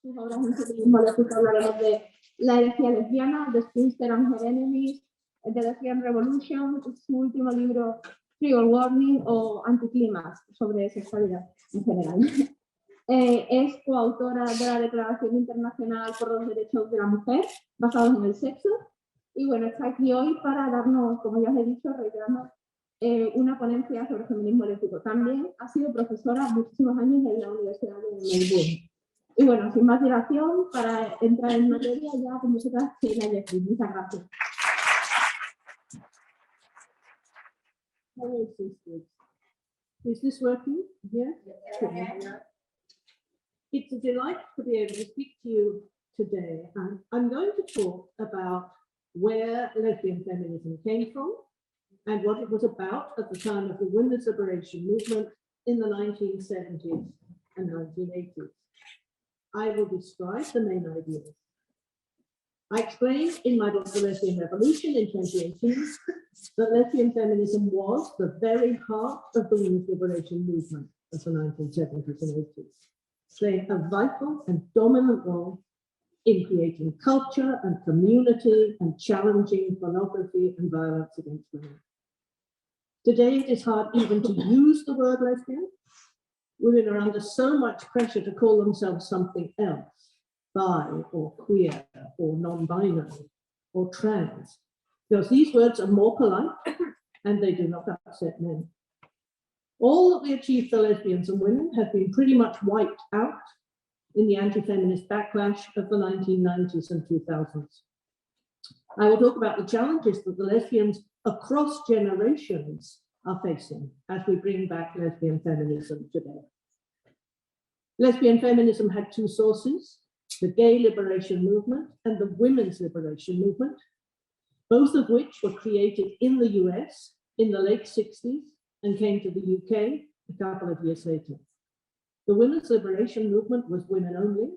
sus obras en feminismo lésbico hablaremos de la herejía lesbiana, The Spinster and Her Enemies, The Lesbian Revolution, su último libro Trigger Warning o Anticlimax, sobre sexualidad en general. Es coautora de la Declaración Internacional por los Derechos de la Mujer, basados en el sexo, y bueno, está aquí hoy para darnos, como ya os he dicho, reiterando, una ponencia sobre feminismo lésbico. También ha sido profesora muchísimos años en la Universidad de Melbourne. Y bueno, sin más dilación, para entrar en materia, ya con vosotras, Sheila Jeffreys. Muchas gracias. Hello, sisters. Is this working? Yeah? Yeah. It's a delight to be able to speak to you today. I'm going to talk about where lesbian feminism came from and what it was about at the time of the women's liberation movement in the 1970s and 1980s. I will describe the main ideas. I explained in my book, The Lesbian Revolution in 2018, that lesbian feminism was the very heart of the women's liberation movement of the 1970s and 80s, playing a vital and dominant role in creating culture and community and challenging pornography and violence against women. Today, it is hard even to use the word lesbian. Women are under so much pressure to call themselves something else, bi or queer or non-binary or trans, because these words are more polite and they do not upset men. All that we achieved for lesbians and women have been pretty much wiped out in the anti-feminist backlash of the 1990s and 2000s. I will talk about the challenges that the lesbians across generations are facing as we bring back lesbian feminism today. Lesbian feminism had two sources, the gay liberation movement and the women's liberation movement, both of which were created in the US in the late 60s and came to the UK a couple of years later. The women's liberation movement was women only.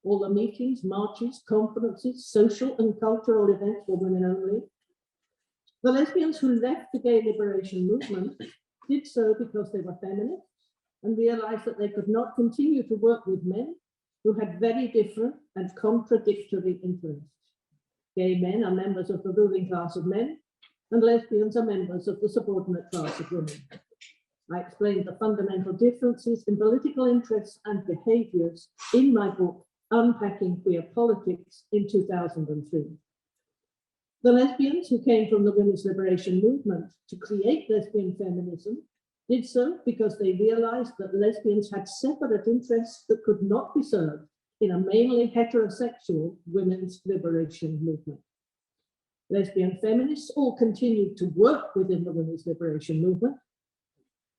All the meetings, marches, conferences, social and cultural events were women only. The lesbians who left the gay liberation movement did so because they were feminists and realized that they could not continue to work with men who had very different and contradictory interests. Gay men are members of the ruling class of men, and lesbians are members of the subordinate class of women. I explained the fundamental differences in political interests and behaviors in my book, Unpacking Queer Politics, in 2003. The lesbians who came from the women's liberation movement to create lesbian feminism did so because they realized that lesbians had separate interests that could not be served in a mainly heterosexual women's liberation movement. Lesbian feminists all continued to work within the women's liberation movement,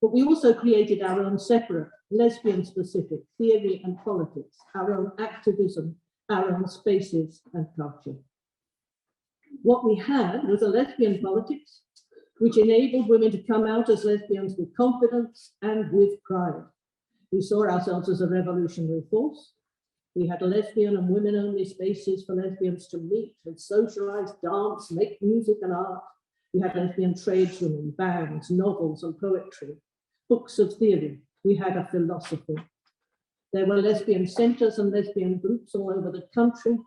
but we also created our own separate lesbian-specific theory and politics, our own activism, our own spaces and culture. What we had was a lesbian politics which enabled women to come out as lesbians with confidence and with pride. We saw ourselves as a revolutionary force. We had lesbian and women-only spaces for lesbians to meet and socialize, dance, make music and art. We had lesbian tradeswomen, bands, novels and poetry, books of theory. We had a philosophy. There were lesbian centers and lesbian groups all over the country.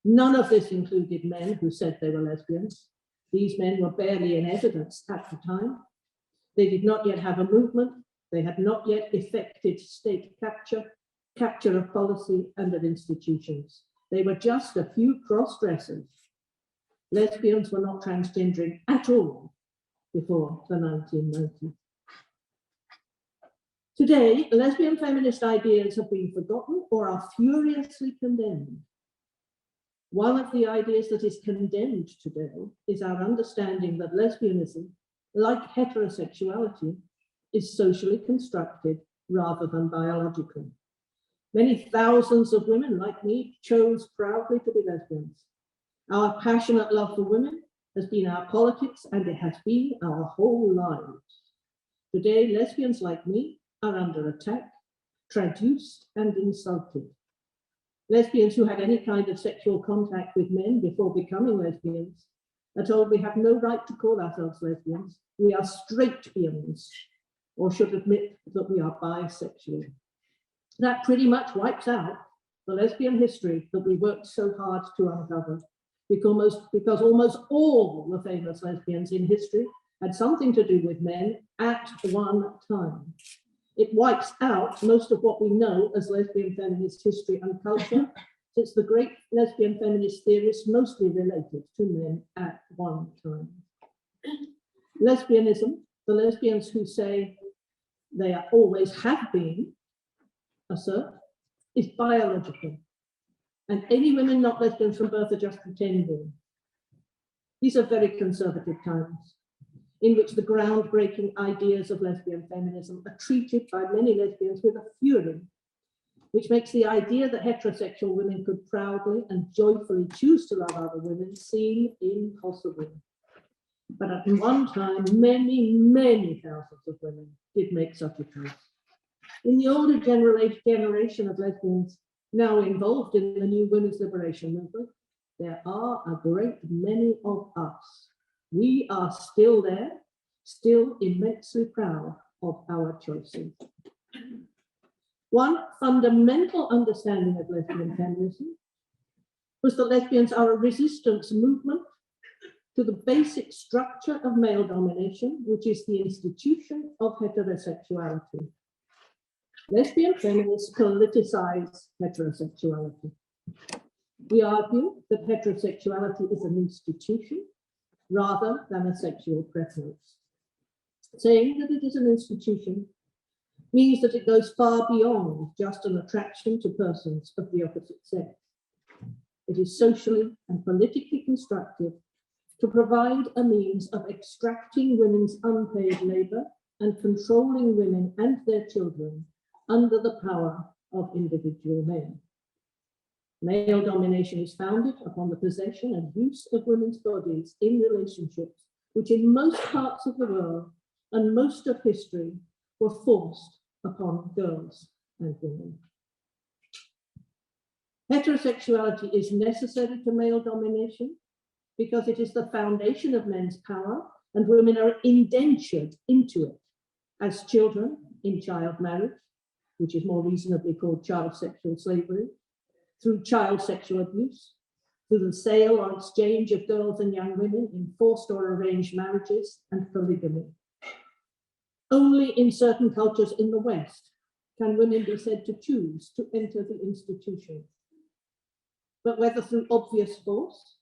None of this included men who said they were lesbians. These men were barely in evidence at the time. They did not yet have a movement. They had not yet effected state capture of policy and of institutions. They were just a few cross-dressers. Lesbians were not transgendering at all before the 1990s. Today, lesbian feminist ideas have been forgotten or are furiously condemned. One of the ideas that is condemned today is our understanding that lesbianism, like heterosexuality, is socially constructed rather than biological. Many thousands of women like me chose proudly to be lesbians. Our passionate love for women has been our politics and it has been our whole lives. Today, lesbians like me are under attack, traduced and insulted. Lesbians who had any kind of sexual contact with men before becoming lesbians are told we have no right to call ourselves lesbians. We are straight-bians, or should admit that we are bisexual. That pretty much wipes out the lesbian history that we worked so hard to uncover, because almost all the famous lesbians in history had something to do with men at one time. It wipes out most of what we know as lesbian feminist history and culture, since the great lesbian feminist theorists mostly related to men at one time. Lesbianism, the lesbians who say they always have been, assert, is biological. And any women not lesbians from birth are just pretending. These are very conservative times, in which the groundbreaking ideas of lesbian feminism are treated by many lesbians with a fury, which makes the idea that heterosexual women could proudly and joyfully choose to love other women seem impossible. But at one time, many, many thousands of women did make such a choice. In the older generation of lesbians now involved in the new women's liberation movement, there are a great many of us. We are still there, still immensely proud of our choices. One fundamental understanding of lesbian feminism was that lesbians are a resistance movement to the basic structure of male domination, which is the institution of heterosexuality. Lesbian feminists politicize heterosexuality. We argue that heterosexuality is an institution rather than a sexual preference. Saying that it is an institution means that it goes far beyond just an attraction to persons of the opposite sex. It is socially and politically constructed to provide a means of extracting women's unpaid labor and controlling women and their children under the power of individual men. Male domination is founded upon the possession and use of women's bodies in relationships which in most parts of the world and most of history were forced upon girls and women. Heterosexuality is necessary to male domination because it is the foundation of men's power, and women are indentured into it as children in child marriage, which is more reasonably called child sexual slavery, through child sexual abuse, through the sale or exchange of girls and young women in forced or arranged marriages and polygamy. Only in certain cultures in the West can women be said to choose to enter the institution. But whether through obvious force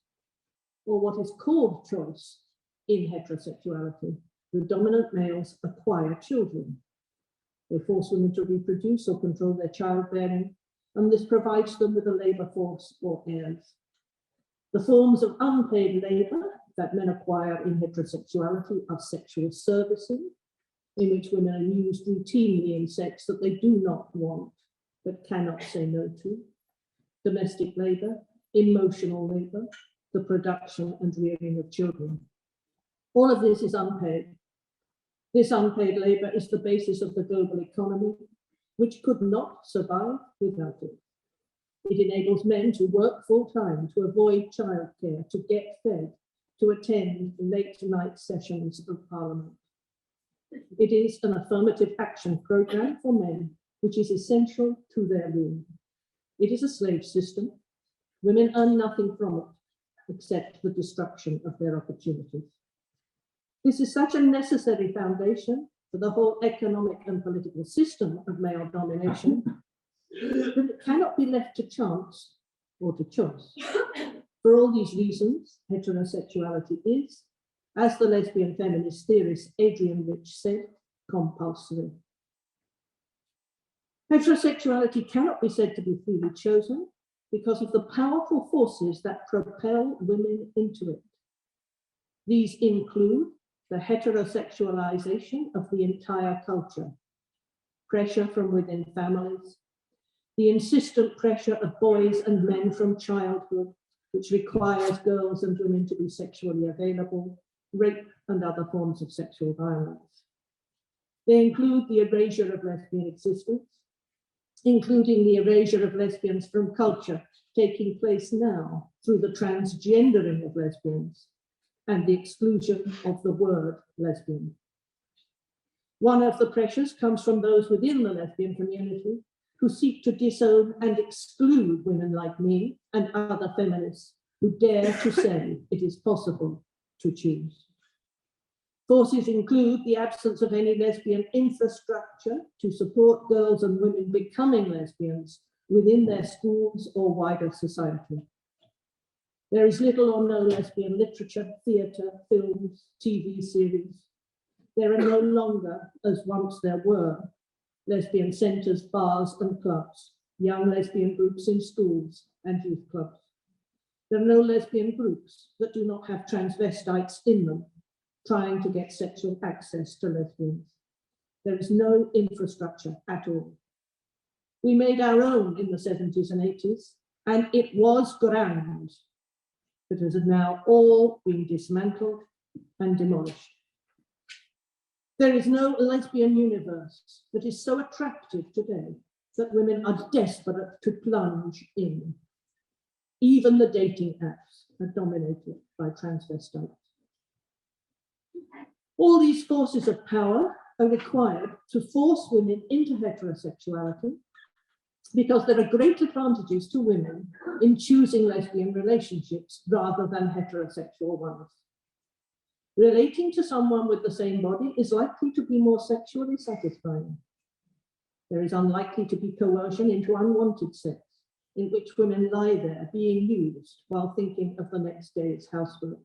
or what is called choice in heterosexuality, the dominant males acquire children. They force women to reproduce or control their childbearing, and this provides them with a labor force or heirs. The forms of unpaid labor that men acquire in heterosexuality are sexual servicing, in which women are used routinely in sex that they do not want but cannot say no to, domestic labor, emotional labor, the production and rearing of children. All of this is unpaid. This unpaid labor is the basis of the global economy, which could not survive without it. It enables men to work full-time, to avoid childcare, to get fed, to attend late-night sessions of Parliament. It is an affirmative action program for men, which is essential to their being. It is a slave system. Women earn nothing from it, except the destruction of their opportunities. This is such a necessary foundation for the whole economic and political system of male domination that it cannot be left to chance or to choice. For all these reasons, heterosexuality is, as the lesbian feminist theorist Adrienne Rich said, compulsory. Heterosexuality cannot be said to be freely chosen because of the powerful forces that propel women into it. These include the heterosexualization of the entire culture, pressure from within families, the insistent pressure of boys and men from childhood, which requires girls and women to be sexually available, rape and other forms of sexual violence. They include the erasure of lesbian existence, including the erasure of lesbians from culture taking place now through the transgendering of lesbians and the exclusion of the word lesbian. One of the pressures comes from those within the lesbian community who seek to disown and exclude women like me and other feminists who dare to say it is possible to choose. Forces include the absence of any lesbian infrastructure to support girls and women becoming lesbians within their schools or wider society. There is little or no lesbian literature, theatre, films, TV series. There are no longer, as once there were, lesbian centres, bars and clubs, young lesbian groups in schools and youth clubs. There are no lesbian groups that do not have transvestites in them, trying to get sexual access to lesbians. There is no infrastructure at all. We made our own in the 70s and 80s, and it was grand, but it has now all been dismantled and demolished. There is no lesbian universe that is so attractive today that women are desperate to plunge in. Even the dating apps are dominated by transvestites. All these forces of power are required to force women into heterosexuality because there are great advantages to women in choosing lesbian relationships rather than heterosexual ones. Relating to someone with the same body is likely to be more sexually satisfying. There is unlikely to be coercion into unwanted sex, in which women lie there being used while thinking of the next day's housework.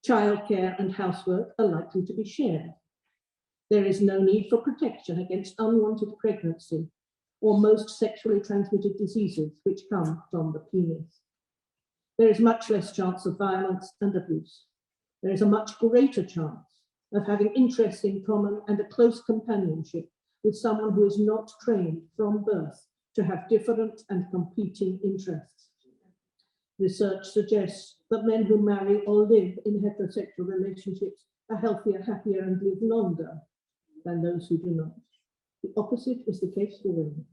Childcare and housework are likely to be shared. There is no need for protection against unwanted pregnancy or most sexually transmitted diseases which come from the penis. There is much less chance of violence and abuse. There is a much greater chance of having interests in common and a close companionship with someone who is not trained from birth to have different and competing interests. Research suggests that men who marry or live in heterosexual relationships are healthier, happier, and live longer than those who do not. The opposite is the case for women.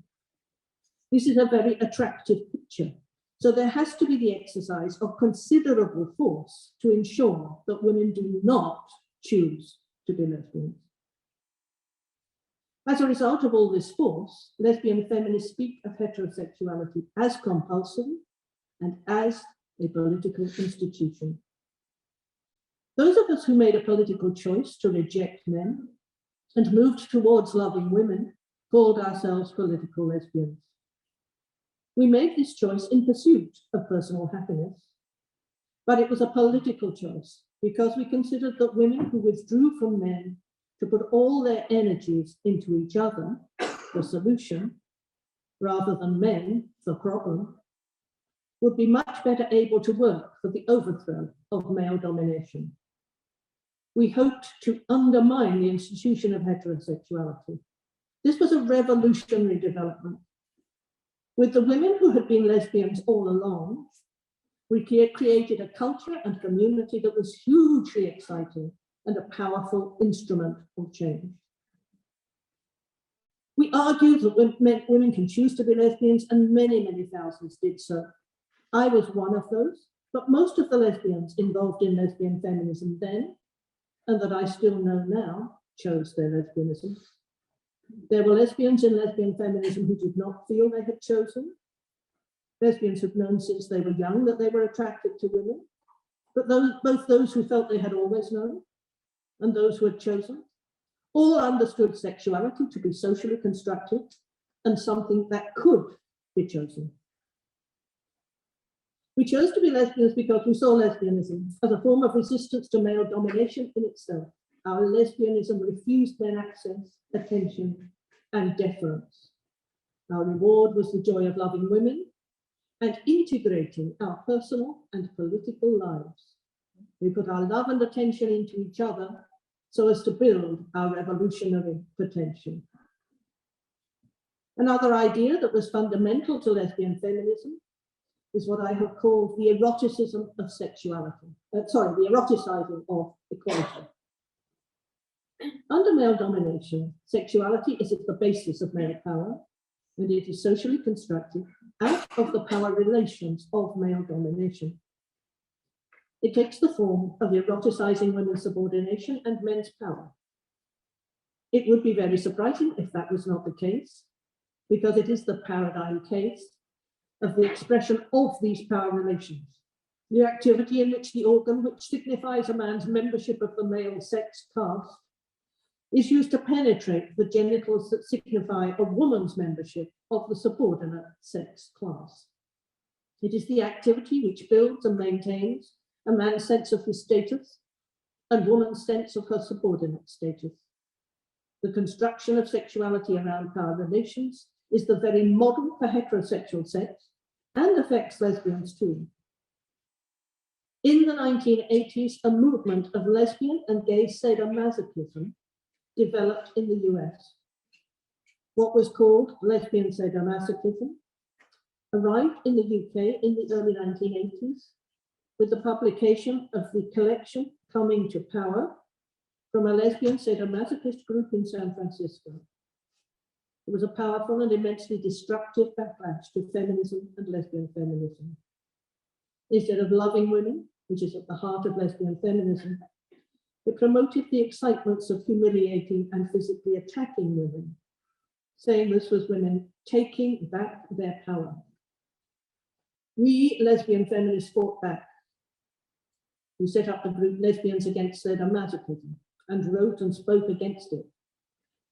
This is a very attractive picture. So there has to be the exercise of considerable force to ensure that women do not choose to be lesbians. As a result of all this force, lesbian feminists speak of heterosexuality as compulsory and as a political institution. Those of us who made a political choice to reject men and moved towards loving women called ourselves political lesbians. We made this choice in pursuit of personal happiness, but it was a political choice because we considered that women who withdrew from men to put all their energies into each other, the solution, rather than men, the problem, would be much better able to work for the overthrow of male domination. We hoped to undermine the institution of heterosexuality. This was a revolutionary development. With the women who had been lesbians all along, we created a culture and community that was hugely exciting and a powerful instrument of change. We argued that women can choose to be lesbians, and many, many thousands did so. I was one of those, but most of the lesbians involved in lesbian feminism then, and that I still know now, chose their lesbianism. There were lesbians in lesbian feminism who did not feel they had chosen. Lesbians had known since they were young that they were attracted to women, but both those who felt they had always known and those who had chosen all understood sexuality to be socially constructed and something that could be chosen. We chose to be lesbians because we saw lesbianism as a form of resistance to male domination in itself. Our lesbianism refused men access, attention, and deference. Our reward was the joy of loving women and integrating our personal and political lives. We put our love and attention into each other so as to build our revolutionary potential. Another idea that was fundamental to lesbian feminism is what I have called the eroticism of sexuality. The eroticizing of equality. Under male domination, sexuality is at the basis of male power, and it is socially constructed out of the power relations of male domination. It takes the form of eroticizing women's subordination and men's power. It would be very surprising if that was not the case, because it is the paradigm case of the expression of these power relations, the activity in which the organ which signifies a man's membership of the male sex caste is used to penetrate the genitals that signify a woman's membership of the subordinate sex class. It is the activity which builds and maintains a man's sense of his status and woman's sense of her subordinate status. The construction of sexuality around power relations is the very model for heterosexual sex and affects lesbians too. In the 1980s, a movement of lesbian and gay sadomasochism developed in the US. What was called lesbian sadomasochism arrived in the UK in the early 1980s with the publication of the collection Coming to Power from a lesbian sadomasochist group in San Francisco. It was a powerful and immensely destructive backlash to feminism and lesbian feminism. Instead of loving women, which is at the heart of lesbian feminism, it promoted the excitements of humiliating and physically attacking women, saying this was women taking back their power. We lesbian feminists fought back. We set up the group Lesbians Against Sadomasochism and wrote and spoke against it,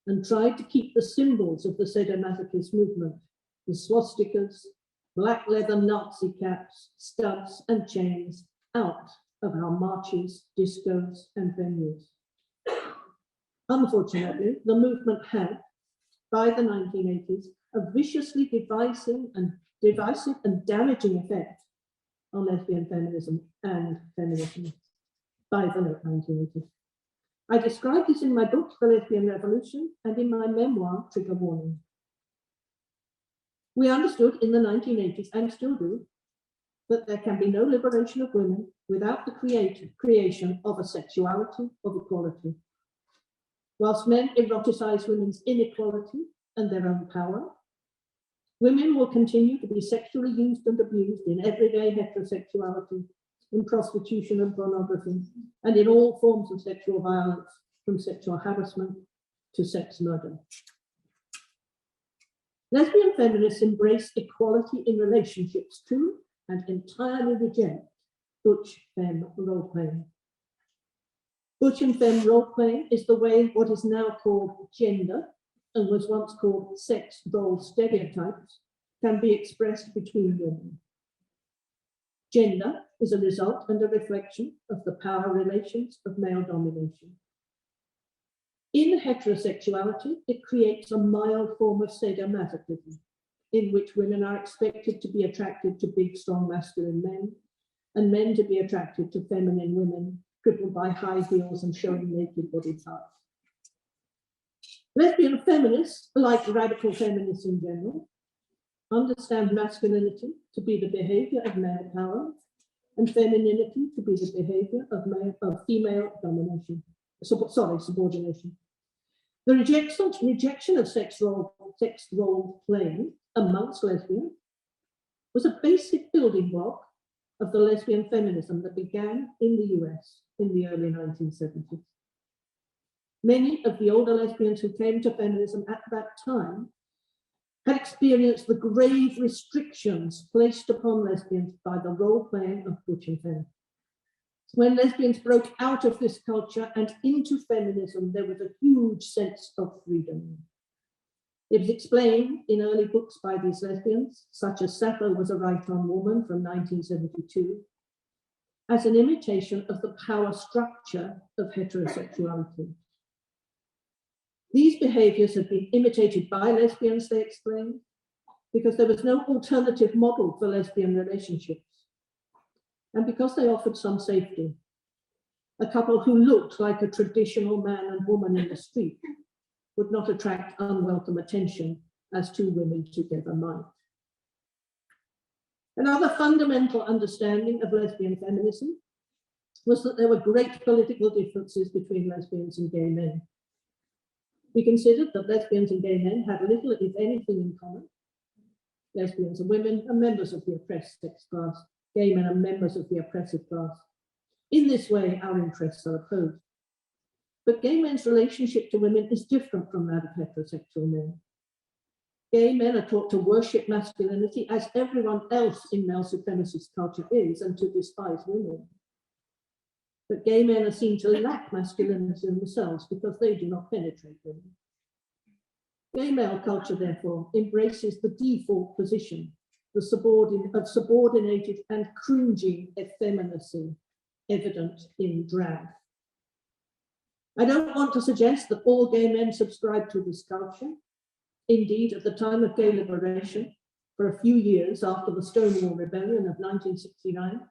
and tried to keep the symbols of the sadomasochist movement, the swastikas, black leather Nazi caps, studs and chains, out of our marches, discos and venues. Unfortunately, the movement had, by the 1980s, a viciously divisive and damaging effect on lesbian feminism and feminism by the late 1980s. I describe this in my book, The Lesbian Revolution, and in my memoir, Trigger Warning. We understood in the 1980s, and still do, that there can be no liberation of women without the creation of a sexuality of equality. Whilst men eroticize women's inequality and their own power, women will continue to be sexually used and abused in everyday heterosexuality, in prostitution and pornography, and in all forms of sexual violence, from sexual harassment to sex murder. Lesbian feminists embrace equality in relationships too, and entirely reject butch-femme role-playing. Butch and femme role-playing is the way what is now called gender, and was once called sex role stereotypes, can be expressed between women. Gender is a result and a reflection of the power relations of male domination. In heterosexuality, it creates a mild form of sadomasochism, in which women are expected to be attracted to big, strong, masculine men, and men to be attracted to feminine women, crippled by high heels and showing naked body parts. Lesbian feminists, like radical feminists in general, understand masculinity to be the behavior of male power and femininity to be the behavior of female domination. Subordination. The rejection of sex role playing amongst lesbians was a basic building block of the lesbian feminism that began in the US in the early 1970s. Many of the older lesbians who came to feminism at that time had experienced the grave restrictions placed upon lesbians by the role playing of butch and femme. When lesbians broke out of this culture and into feminism, there was a huge sense of freedom. It was explained in early books by these lesbians, such as Sappho Was a Right-On Woman from 1972, as an imitation of the power structure of heterosexuality. These behaviors had been imitated by lesbians, they explained, because there was no alternative model for lesbian relationships, and because they offered some safety. A couple who looked like a traditional man and woman in the street would not attract unwelcome attention as two women together might. Another fundamental understanding of lesbian feminism was that there were great political differences between lesbians and gay men. We considered that lesbians and gay men had little, if anything, in common. Lesbians and women are members of the oppressed sex class. Gay men are members of the oppressive class. In this way, our interests are opposed. But gay men's relationship to women is different from that of heterosexual men. Gay men are taught to worship masculinity as everyone else in male supremacist culture is, and to despise women. But gay men are seen to lack masculinity in themselves because they do not penetrate women. Gay male culture, therefore, embraces the default position of subordinated and cringing effeminacy evident in drag. I don't want to suggest that all gay men subscribe to this culture. Indeed, at the time of gay liberation, for a few years after the Stonewall Rebellion of 1969,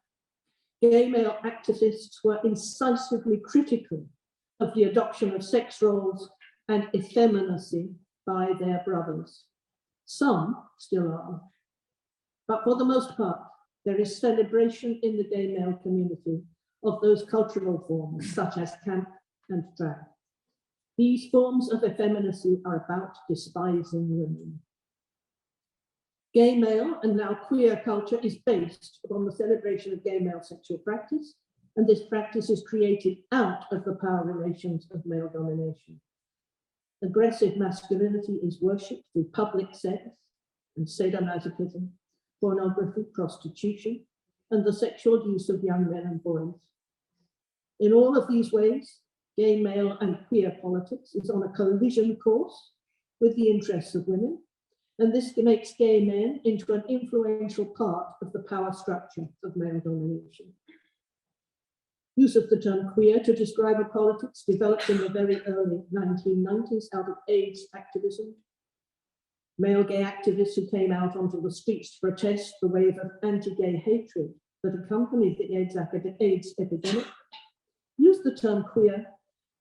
gay male activists were incisively critical of the adoption of sex roles and effeminacy by their brothers. Some still are, but for the most part, there is celebration in the gay male community of those cultural forms such as camp and drag. These forms of effeminacy are about despising women. Gay male and now queer culture is based on the celebration of gay male sexual practice, and this practice is created out of the power relations of male domination. Aggressive masculinity is worshipped through public sex and sadomasochism, pornography, prostitution, and the sexual use of young men and boys. In all of these ways, gay male and queer politics is on a collision course with the interests of women, and this makes gay men into an influential part of the power structure of male domination. Use of the term queer to describe a politics developed in the very early 1990s out of AIDS activism. Male gay activists who came out onto the streets to protest the wave of anti-gay hatred that accompanied the AIDS epidemic used the term queer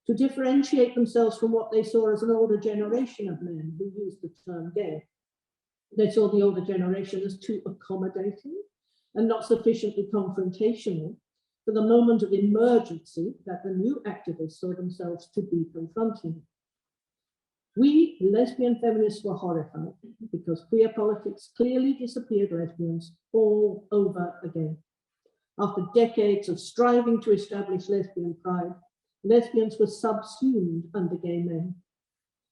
to differentiate themselves from what they saw as an older generation of men who used the term gay. They saw the older generation as too accommodating and not sufficiently confrontational for the moment of emergency that the new activists saw themselves to be confronting. We lesbian feminists were horrified because queer politics clearly disappeared lesbians all over again. After decades of striving to establish lesbian pride, lesbians were subsumed under gay men.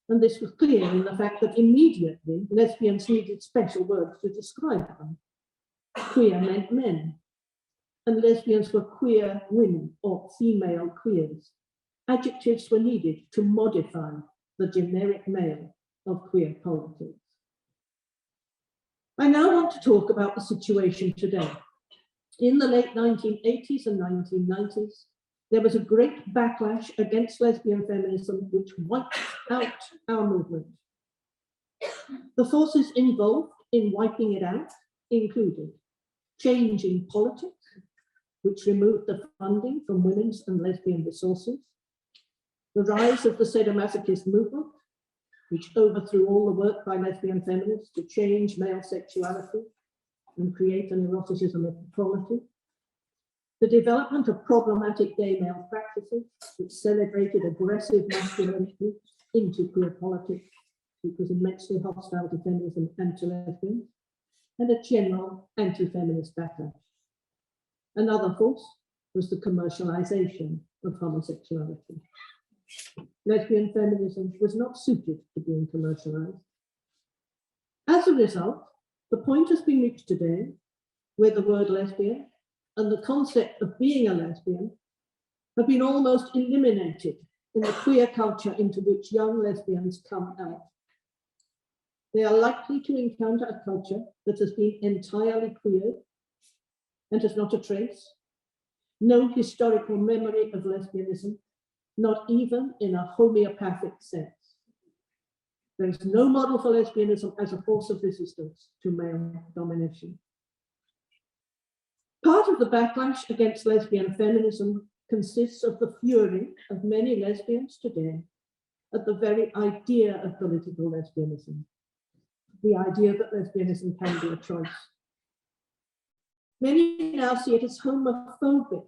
And this was clear in the fact that immediately lesbians needed special words to describe them. Queer meant men, and lesbians were queer women or female queers. Adjectives were needed to modify the generic male of queer politics. I now want to talk about the situation today. In the late 1980s and 1990s, there was a great backlash against lesbian feminism, which wiped out our movement. The forces involved in wiping it out included changing politics, which removed the funding from women's and lesbian resources, the rise of the sadomasochist movement, which overthrew all the work by lesbian feminists to change male sexuality and create an eroticism of equality, the development of problematic gay male practices, which celebrated aggressive masculinity into queer politics, which was immensely hostile to feminism and to lesbians, and a general anti-feminist backlash. Another force was the commercialization of homosexuality. Lesbian feminism was not suited to being commercialized. As a result, the point has been reached today where the word lesbian and the concept of being a lesbian have been almost eliminated in the queer culture into which young lesbians come out. They are likely to encounter a culture that has been entirely queered and has not a trace, no historical memory of lesbianism, not even in a homeopathic sense. There is no model for lesbianism as a force of resistance to male domination. Part of the backlash against lesbian feminism consists of the fury of many lesbians today at the very idea of political lesbianism, the idea that lesbianism can be a choice. Many now see it as homophobic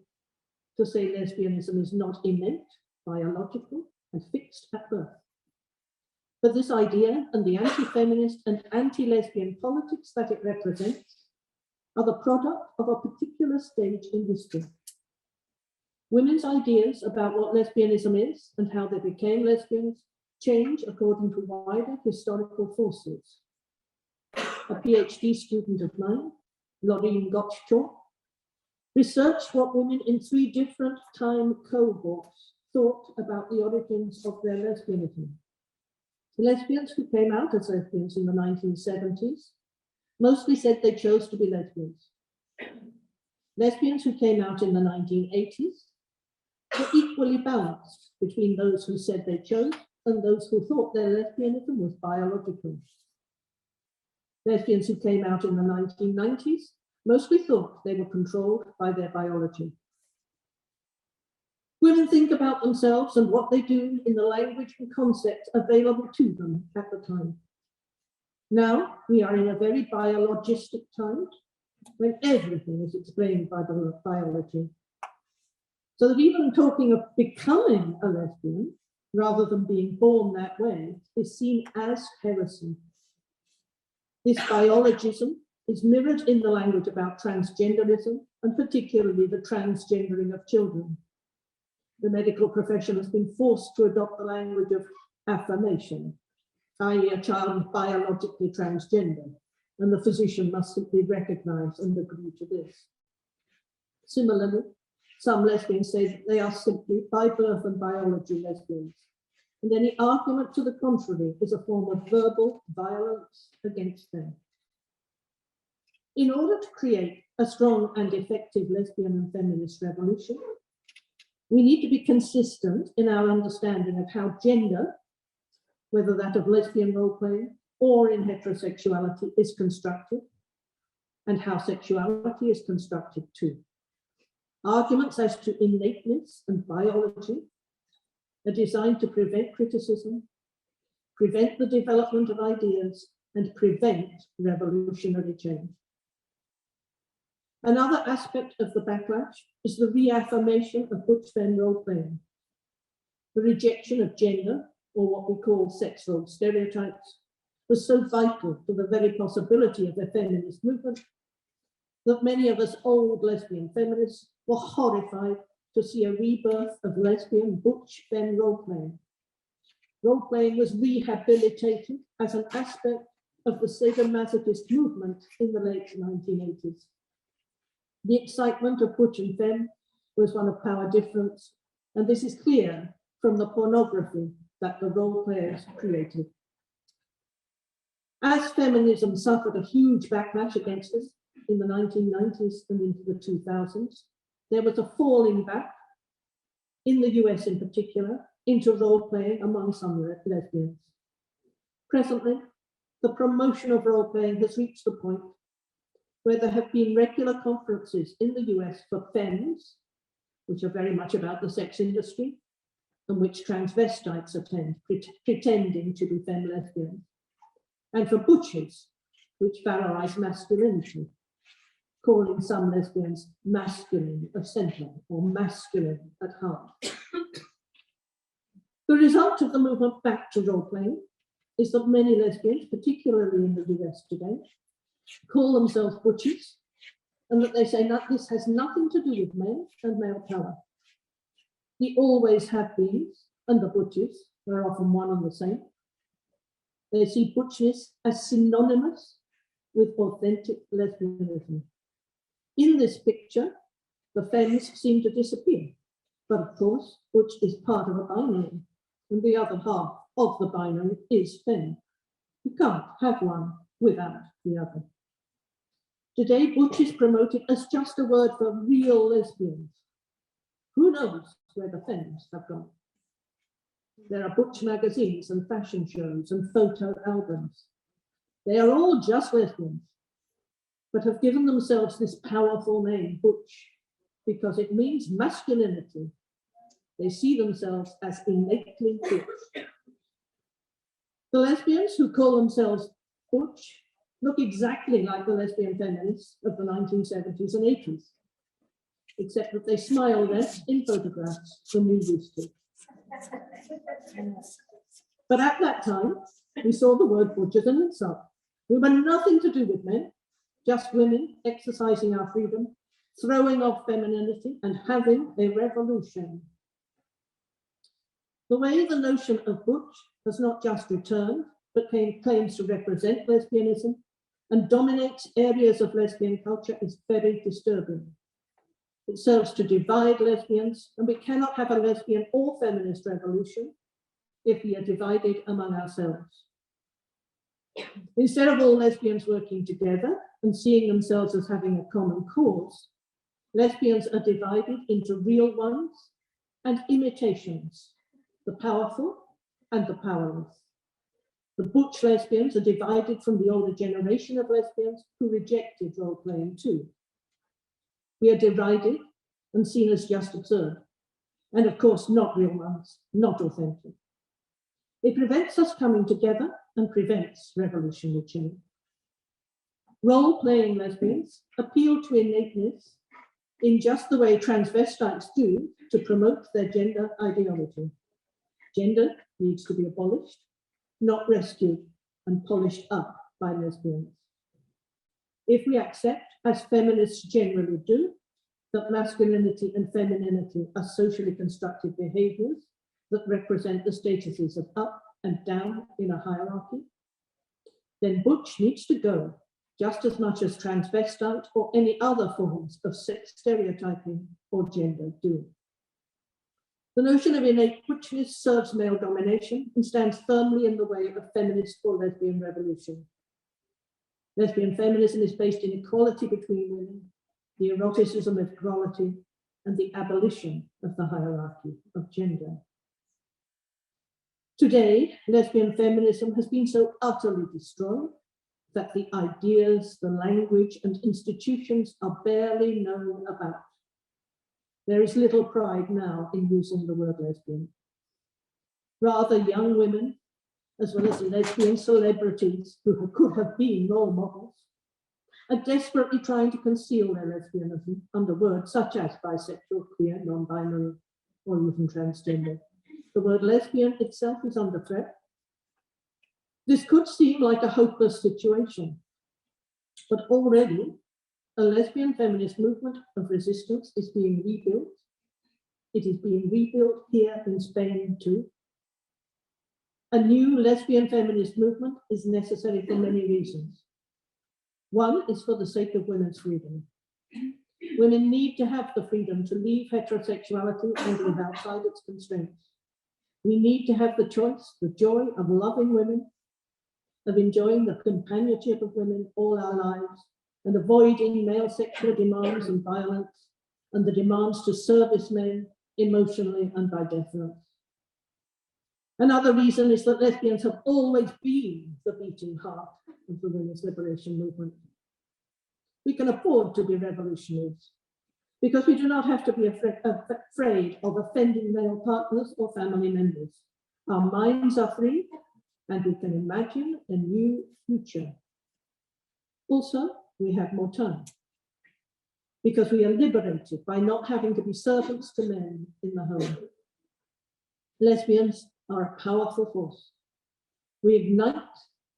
to say lesbianism is not innate, biological, and fixed at birth. But this idea and the anti-feminist and anti-lesbian politics that it represents are the product of a particular stage in history. Women's ideas about what lesbianism is and how they became lesbians change according to wider historical forces, a PhD student of mine, Loreen Gottschalk, researched what women in 3 different time cohorts thought about the origins of their lesbianism. Lesbians who came out as lesbians in the 1970s mostly said they chose to be lesbians. Lesbians who came out in the 1980s were equally balanced between those who said they chose and those who thought their lesbianism was biological. Lesbians who came out in the 1990s mostly thought they were controlled by their biology. Women think about themselves and what they do in the language and concepts available to them at the time. Now we are in a very biologistic time when everything is explained by the biology. So that even talking of becoming a lesbian rather than being born that way is seen as heresy. This biologism is mirrored in the language about transgenderism and particularly the transgendering of children. The medical profession has been forced to adopt the language of affirmation, i.e. a child is biologically transgender, and the physician must simply recognize and agree to this. Similarly, some lesbians say that they are simply by birth and biology lesbians, and any argument to the contrary is a form of verbal violence against them. In order to create a strong and effective lesbian and feminist revolution, we need to be consistent in our understanding of how gender, whether that of lesbian role-playing or in heterosexuality, is constructed, and how sexuality is constructed too. Arguments as to innateness and biology are designed to prevent criticism, prevent the development of ideas, and prevent revolutionary change. Another aspect of the backlash is the reaffirmation of butch-femme role-playing. The rejection of gender, or what we call sex role stereotypes, was so vital to the very possibility of the feminist movement that many of us old lesbian feminists were horrified to see a rebirth of lesbian butch-femme role-playing. Role-playing was rehabilitated as an aspect of the sadomasochist movement in the late 1980s. The excitement of butch and femme was one of power difference, and this is clear from the pornography that the role players created. As feminism suffered a huge backlash against us in the 1990s and into the 2000s, there was a falling back, in the US in particular, into role playing among some lesbians. Presently, the promotion of role playing has reached the point where there have been regular conferences in the US for femmes, which are very much about the sex industry, and which transvestites attend, pretending to be femme lesbians, and for butches, which valorize masculinity, calling some lesbians masculine of centre or masculine at heart. The result of the movement back to role-playing is that many lesbians, particularly in the US today, call themselves butches, and that they say that this has nothing to do with men and male power. The always have beens and the butches are often one and the same. They see butchness as synonymous with authentic lesbianism. In this picture, the femmes seem to disappear, but of course, butch is part of a binary, and the other half of the binary is femme. You can't have one without the other. Today, butch is promoted as just a word for real lesbians. Who knows where the femmes have gone? There are butch magazines and fashion shows and photo albums. They are all just lesbians, but have given themselves this powerful name, butch, because it means masculinity. They see themselves as innately butch. The lesbians who call themselves butch look exactly like the lesbian feminists of the 1970s and 80s, except that they smile less in photographs than we used to. But at that time, we saw the word butch as an insult. We were nothing to do with men, just women exercising our freedom, throwing off femininity and having a revolution. The way the notion of butch has not just returned, but claims to represent lesbianism, and dominates areas of lesbian culture is very disturbing. It serves to divide lesbians, and we cannot have a lesbian or feminist revolution if we are divided among ourselves. Instead of all lesbians working together and seeing themselves as having a common cause, lesbians are divided into real ones and imitations, the powerful and the powerless. The butch lesbians are divided from the older generation of lesbians who rejected role-playing too. We are divided and seen as just absurd, and of course not real ones, not authentic. It prevents us coming together and prevents revolutionary change. Role-playing lesbians appeal to innateness in just the way transvestites do to promote their gender ideology. Gender needs to be abolished, not rescued and polished up by lesbians. If we accept, as feminists generally do, that masculinity and femininity are socially constructed behaviors that represent the statuses of up and down in a hierarchy, then butch needs to go just as much as transvestite or any other forms of sex stereotyping or gender do. The notion of innate butchness serves male domination and stands firmly in the way of feminist or lesbian revolution. Lesbian feminism is based in equality between women, the eroticism of equality, and the abolition of the hierarchy of gender. Today, lesbian feminism has been so utterly destroyed that the ideas, the language, and institutions are barely known about. There is little pride now in using the word lesbian. Rather, young women, as well as lesbian celebrities who could have been role models, are desperately trying to conceal their lesbianism under words such as bisexual, queer, non-binary, or even transgender. The word lesbian itself is under threat. This could seem like a hopeless situation, but already a lesbian feminist movement of resistance is being rebuilt. It is being rebuilt here in Spain too. A new lesbian feminist movement is necessary for many reasons. One is for the sake of women's freedom. Women need to have the freedom to leave heterosexuality and live outside its constraints. We need to have the choice, the joy of loving women, of enjoying the companionship of women all our lives, and avoiding male sexual demands and violence, and the demands to service men emotionally and by deference. Another reason is that lesbians have always been the beating heart of the women's liberation movement. We can afford to be revolutionaries because we do not have to be afraid of offending male partners or family members. Our minds are free and we can imagine a new future. Also, we have more time because we are liberated by not having to be servants to men in the home. Lesbians are a powerful force. We ignite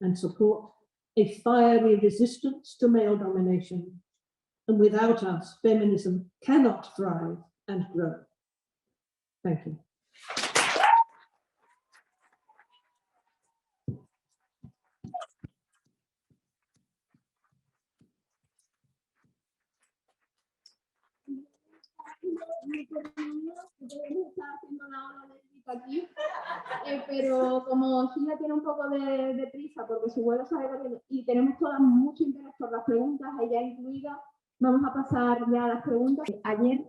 and support a fiery resistance to male domination, and without us, feminism cannot thrive and grow. Thank you. Aquí, pero como Sheila tiene un poco de prisa porque su vuelo sale corriendo y tenemos todas mucho interés por las preguntas, ella incluida, vamos a pasar ya a las preguntas. Ayer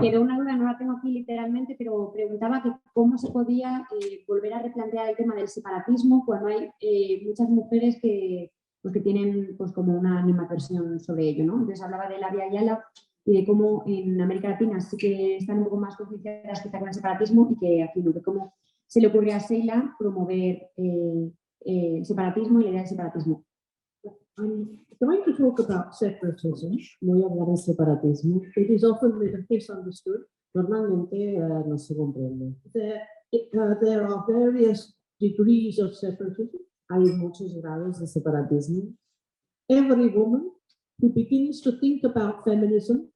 quedó una duda, no la tengo aquí literalmente, pero preguntaba que cómo se podía volver a replantear el tema del separatismo cuando hay muchas mujeres que tienen pues, como una animadversión sobre ello, ¿no? Entonces hablaba de la vía Yala y de cómo en América Latina sí que están un poco más concienciadas quizá con el separatismo y que aquí no, que cómo se le ocurrió a Sheila promover el separatismo y la idea del separatismo. I'm going to talk about separatism. Voy a hablar de separatismo. It is often misunderstood. Normalmente no se comprende. There are various degrees of separatism. Hay muchos grados de separatismo. Every woman who begins to think about feminism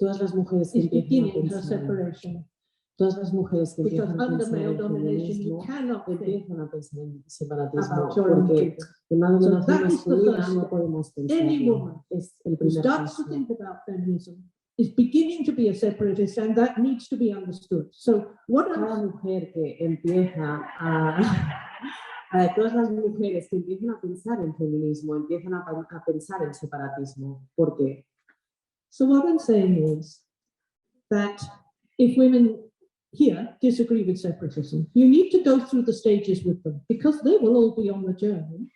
Todas las mujeres que is empiezan a beginning her pensar separation. Todas las mujeres que Because empiezan a under pensar male en domination, you feminismo cannot think empiezan a pensar en separatismo about your own porque people. en una dominación that is the masculina first no step. podemos Any pensarlo. woman Es el who primer starts paso. to think about feminism is beginning to be a separatist, and that needs to be understood. So what Cada else? mujer que empieza todas las mujeres que empiezan a pensar en feminismo empiezan a pensar en separatismo. ¿Por qué? So what I'm saying is that if women here disagree with separatism, you need to go through the stages with them because they will all be on the journey.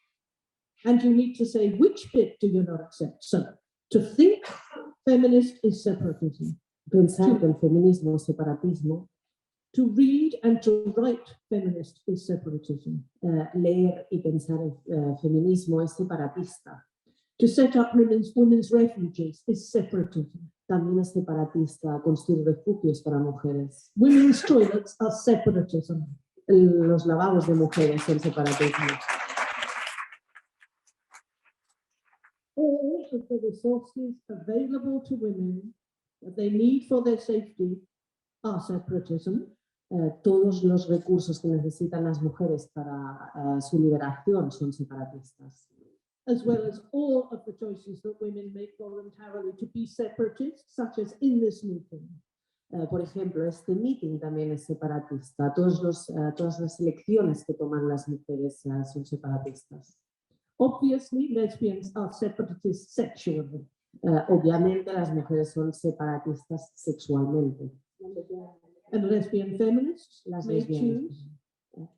And you need to say, which bit do you not accept? So to think feminist is separatism. Pensar que el feminismo es separatismo. To read and to write feminist is separatism. Leer y pensar en feminismo es separatista. To set up women's refuges is separatism. También es separatista construir refugios para mujeres. Women's toilets are separatism. Los lavabos de mujeres son separatismo. All of the resources available to women that they need for their safety are separatism. Todos los recursos que necesitan las mujeres para su liberación son separatistas. As well as all of the choices that women make voluntarily to be separatists, such as in this meeting. Por ejemplo, este meeting también es separatista. Todas las elecciones que toman las mujeres son separatistas. Obviously, lesbians are separatists sexually. Obviamente las mujeres son separatistas sexualmente. And lesbian feminists Las may lesbianas. choose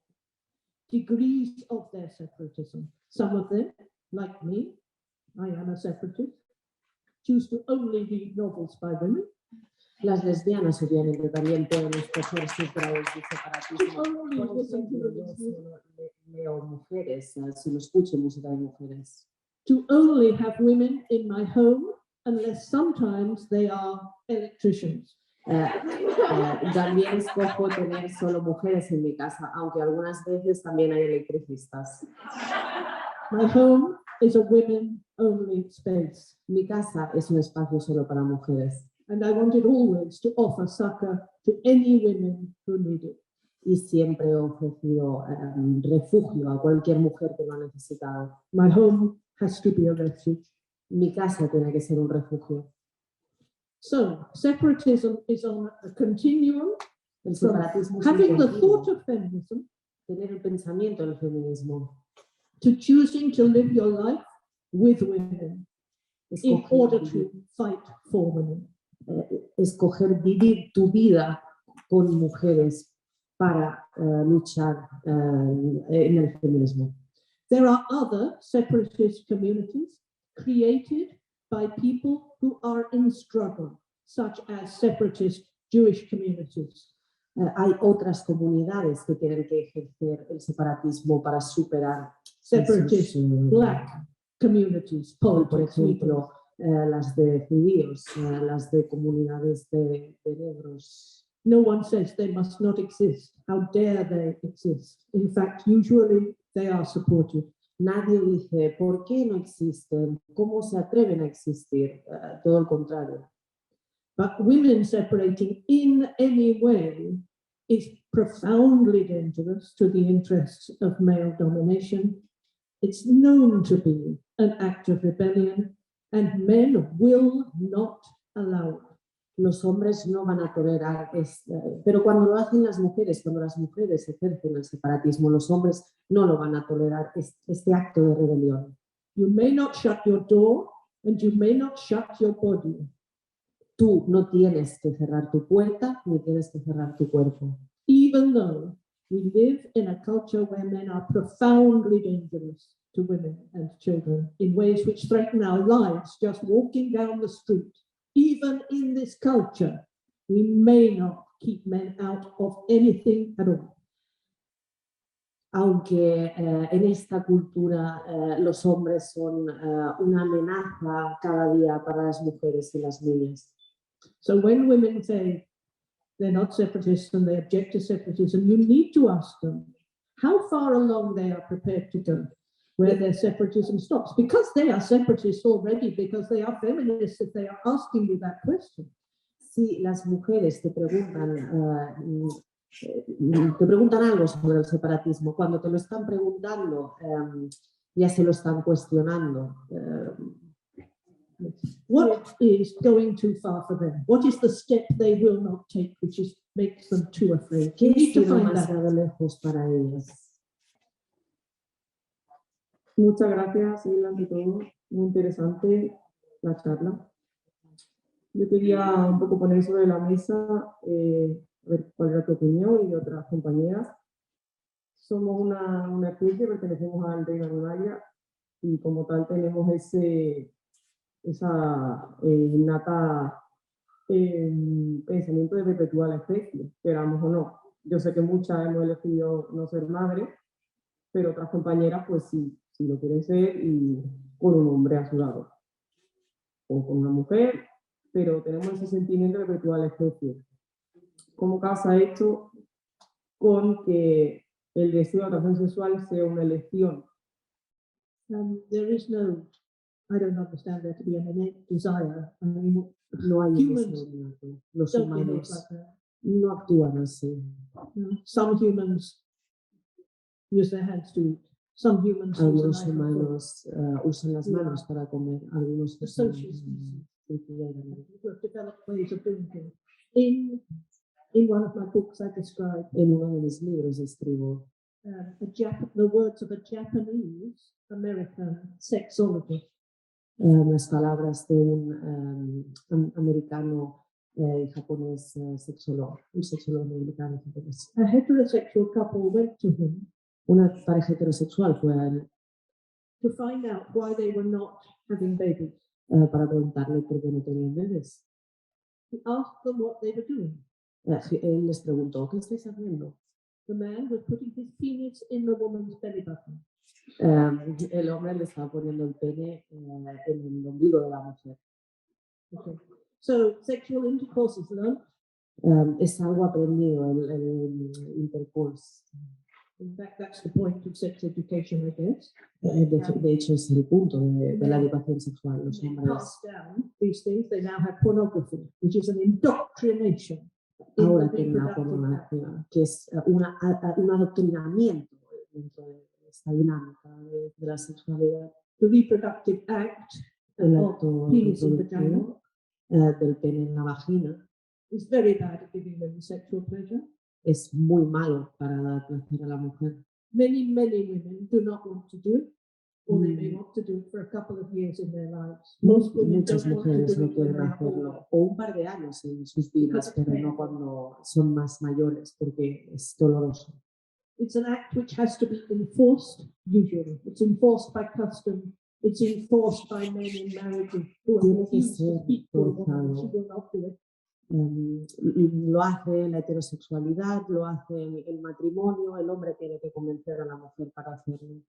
degrees of their separatism. Some of them, like me, I am a separatist, choose to only read novels by women. Las lesbianas obviamente también pueden escoger sus grados de separatismo. Por ejemplo, yo solo leo mujeres, solo escucho música de mujeres. To only have women in my home, unless sometimes they are electricians. También escojo tener solo mujeres en mi casa, aunque algunas veces también hay electricistas. My home is a women-only space. Mi casa es un espacio solo para mujeres. And I wanted always to offer succor to any women who need it. Y siempre he ofrecido refugio a cualquier mujer que lo ha necesitado. My home has to be a refuge. Mi casa tiene que ser un refugio. So, separatism is on a continuum El from separatismo es having un the continuo. thought of feminism Tener el pensamiento del feminismo. to choosing to live your life with women in order to fight for women. Escoger vivir tu vida con mujeres para luchar en el feminismo. There are other separatist communities created by people who are in struggle, such as separatist Jewish communities. Hay otras comunidades que tienen que ejercer el separatismo para superar Separatist black communities, por politics, ejemplo, las de judíos, las de comunidades de negros. No one says they must not exist. How dare they exist? In fact, usually they are supported. Nadie dice, ¿por qué no existen? ¿Cómo se atreven a existir? Todo el contrario. But women separating in any way is profoundly dangerous to the interests of male domination. It's known to be an act of rebellion, and men will not allow it. Los hombres no van a tolerar pero cuando lo hacen las mujeres, cuando las mujeres ejercen el separatismo, los hombres no lo van a tolerar, este acto de rebelión. You may not shut your door, and you may not shut your body. Tú no tienes que cerrar tu puerta, ni tienes que cerrar tu cuerpo. Even though we live in a culture where men are profoundly dangerous to women and children in ways which threaten our lives just walking down the street. Even in this culture, we may not keep men out of anything at all. Aunque en esta cultura los hombres son una amenaza cada día para las mujeres y las niñas. So when women say they're not separatists and they object to separatism, you need to ask them how far along they are prepared to go, where their separatism stops, because they are separatists already, because they are feminists if they are asking you that question. si las mujeres te preguntan algo sobre el separatismo, cuando te lo están preguntando, ya se lo están cuestionando. What is going too far for them? What is the step they will not take, which makes them too afraid? ¿Qué You need es to ir find demasiado out. lejos para ellas? Muchas gracias, Sheila, ante todo. Muy interesante la charla. Yo quería un poco poner sobre la mesa, a ver cuál era tu opinión y de otras compañeras. Somos una especie, pertenecemos al Reino Unido y como tal tenemos esa innata pensamiento de perpetuar la especie, queramos o no. Yo sé que muchas hemos elegido no ser madres, pero otras compañeras pues sí lo quieren ser y con un hombre a su lado. O con una mujer, pero tenemos ese sentimiento de perpetuar la especie. ¿Cómo casa esto con que el deseo de atracción sexual sea una elección? There is no, I don't understand there to be an innate desire. I mean, No hay humans deseo innato. Los don't behave humanos like that. no actúan así. Some humans use their hands to eat. Some humans use a Algunos knife and fork. humanos usan las manos para comer, algunos The usan social species. cuchilla y garfio. People have developed ways of doing things. In one of my books, I describe En uno de mis libros escribo the words of a Japanese American sexologist. las palabras de un americano y japonés sexólogo, un sexólogo americano japonés. A heterosexual couple went to him Una pareja heterosexual fue a él to find out why they were not having babies. para preguntarle por qué no tenían bebés. He asked them what they were doing. Él les preguntó, ¿qué estáis haciendo? The man was putting his penis in the woman's belly button. El hombre le estaba poniendo el pene en el ombligo de la mujer. Okay. So sexual intercourse is learned. Es algo aprendido, el intercourse. In fact, that's the point of sex education, I guess. De hecho, es el punto de la educación sexual. Los They hombres pass down these things. They now have pornography, which is an indoctrination. ahora tienen la pornografía, que es un adoctrinamiento dentro de esta dinámica de la sexualidad. The reproductive act El of acto penis in reproductivo vagina del pene en la vagina is very bad at giving women sexual pleasure. es muy malo para dar placer a la mujer. Many women do not want to do it, or they may want to do it for a couple of years in their lives. Most women Muchas don't want to mujeres do no it when quieren they're hacerlo, older. o un par de años en sus vidas, pero no cuando son más mayores, porque es doloroso. It's an act which has to be enforced, usually. It's enforced by custom. It's enforced by men in marriages who Tiene are que refused to ser speak to a woman. She forzado. will not do it. Lo hace la heterosexualidad, lo hace el matrimonio, el hombre tiene que convencer a la mujer para hacerlo.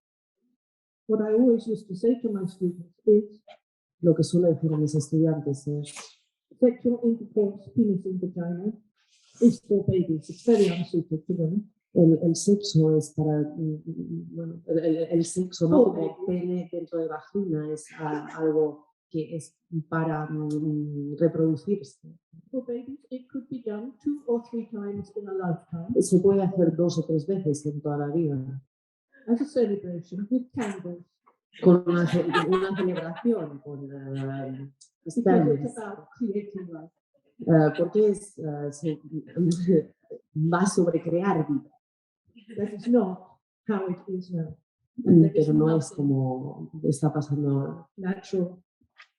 What I always used to say to my students is Lo que suelo decir a mis estudiantes es sexual intercourse, penis in vagina, is for babies. It's very unsuited to them. el sexo es para, bueno, el sexo no como pene dentro de vagina es algo que es para reproducirse. For babies, it could be done 2 or 3 times in a lifetime Se puede hacer 2 o 3 veces en toda la vida. as a celebration with candles. Con una celebración, con Because candles. it's about creating life. Porque va sobre crear vida. That is not how it is now. And there is Pero no es nothing como está pasando ahora. natural